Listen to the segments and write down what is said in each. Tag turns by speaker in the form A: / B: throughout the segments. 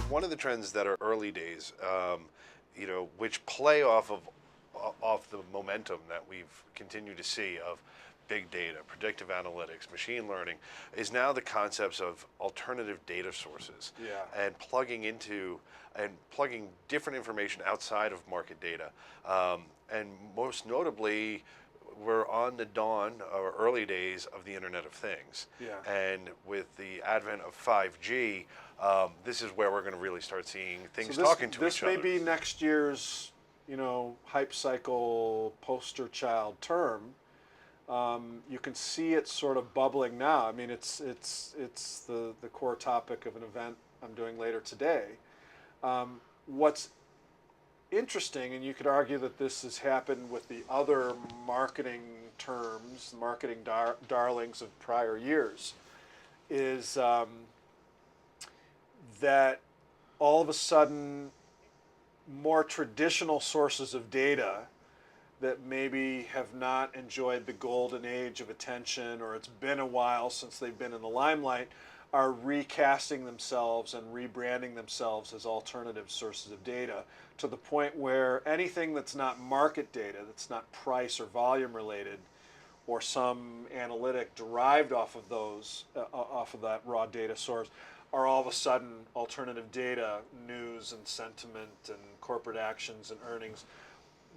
A: One of the trends that are early days, which play off the momentum that we've continued to see of big data, predictive analytics, machine learning, is now the concepts of alternative data sources,
B: Yeah.
A: and plugging different information outside of market data, and most notably, we're on the dawn or early days of the Internet of Things.
B: Yeah.
A: And with the advent of 5G, this is where we're going to really start seeing things
B: So
A: talking to
B: this
A: each
B: may
A: other.
B: be next year's, hype cycle poster child term. You can see it sort of bubbling now. I mean, it's the core topic of an event I'm doing later today. What's interesting, and you could argue that this has happened with the other marketing terms, marketing darlings of prior years, is that all of a sudden more traditional sources of data that maybe have not enjoyed the golden age of attention, or it's been a while since they've been in the limelight, are recasting themselves and rebranding themselves as alternative sources of data, to the point where anything that's not market data, that's not price or volume related, or some analytic derived off of off of that raw data source, are all of a sudden alternative data, news and sentiment and corporate actions and earnings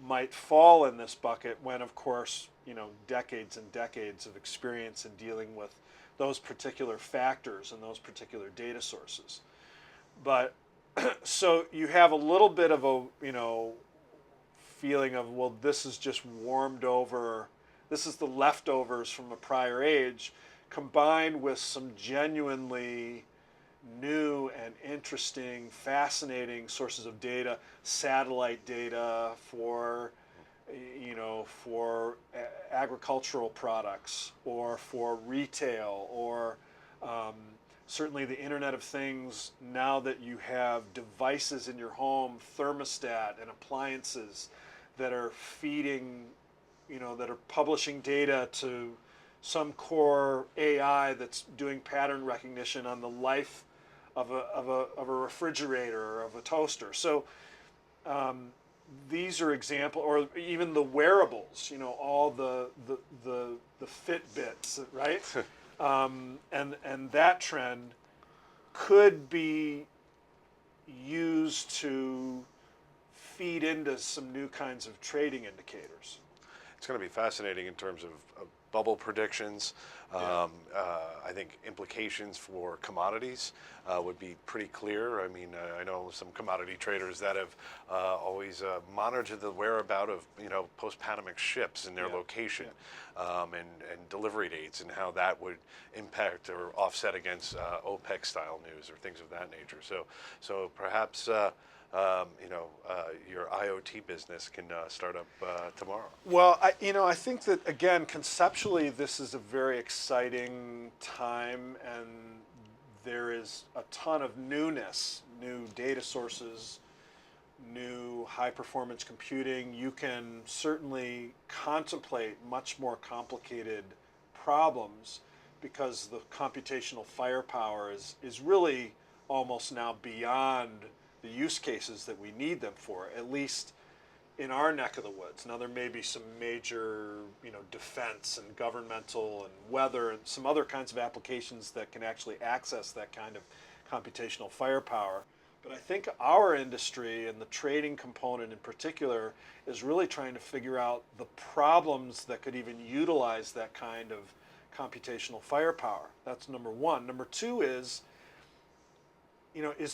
B: might fall in this bucket, when of course, decades and decades of experience in dealing with those particular factors and those particular data sources. But so you have a little bit of a, feeling of, well, this is just warmed over, this is the leftovers from a prior age, combined with some genuinely new and interesting, fascinating sources of data, satellite data for, for agricultural products, or for retail, or certainly the Internet of Things. Now that you have devices in your home, thermostat and appliances that are feeding, that are publishing data to some core AI that's doing pattern recognition on the life of a refrigerator or of a toaster. So these are examples, or even the wearables, all the Fitbits, right? And that trend could be used to feed into some new kinds of trading indicators.
A: It's going to be fascinating in terms of bubble predictions.
B: Yeah.
A: I think implications for commodities would be pretty clear. I mean, I know some commodity traders that have always monitored the whereabouts of post-Panamax ships and their
B: Yeah.
A: location, and delivery dates, and how that would impact or offset against OPEC style news or things of that nature. So perhaps. Your IoT business can start up tomorrow.
B: Well, I think that, again, conceptually, this is a very exciting time, and there is a ton of newness, new data sources, new high-performance computing. You can certainly contemplate much more complicated problems, because the computational firepower is really almost now beyond the use cases that we need them for, at least in our neck of the woods. Now, there may be some major, defense and governmental and weather and some other kinds of applications that can actually access that kind of computational firepower. But I think our industry, and the trading component in particular, is really trying to figure out the problems that could even utilize that kind of computational firepower. That's number one. Number two is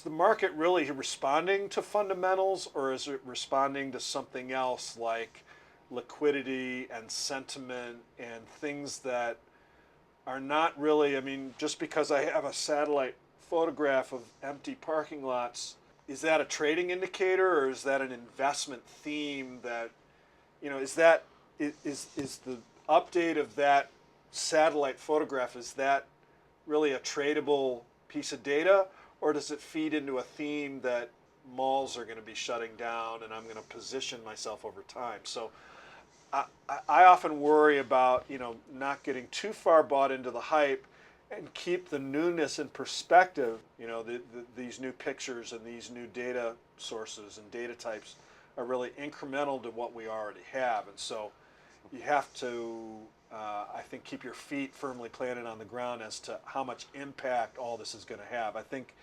B: the market really responding to fundamentals, or is it responding to something else like liquidity and sentiment and things that are not really, just because I have a satellite photograph of empty parking lots, is that a trading indicator, or is that an investment theme that, is the update of that satellite photograph, is that really a tradable piece of data? Or does it feed into a theme that malls are going to be shutting down and I'm going to position myself over time? So I often worry about, not getting too far bought into the hype and keep the newness in perspective. These new pictures and these new data sources and data types are really incremental to what we already have. And so you have to, I think, keep your feet firmly planted on the ground as to how much impact all this is going to have. I think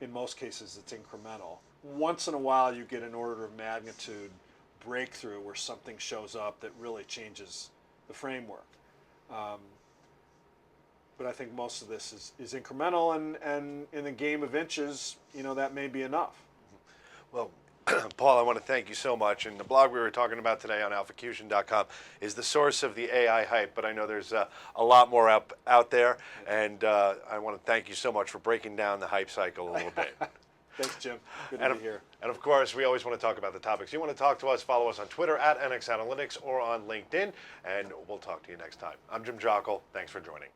B: in most cases it's incremental. Once in a while you get an order of magnitude breakthrough where something shows up that really changes the framework. But I think most of this is incremental, and in the game of inches, that may be enough.
A: Well, Paul, I want to thank you so much. And the blog we were talking about today on alphacution.com is the source of the AI hype, but I know there's a lot more out there, and I want to thank you so much for breaking down the hype cycle a little bit.
B: Thanks, Jim. Good to be here.
A: And of course, we always want to talk about the topics. You want to talk to us, follow us on Twitter at NX Analytics or on LinkedIn, and we'll talk to you next time. I'm Jim Jockel. Thanks for joining.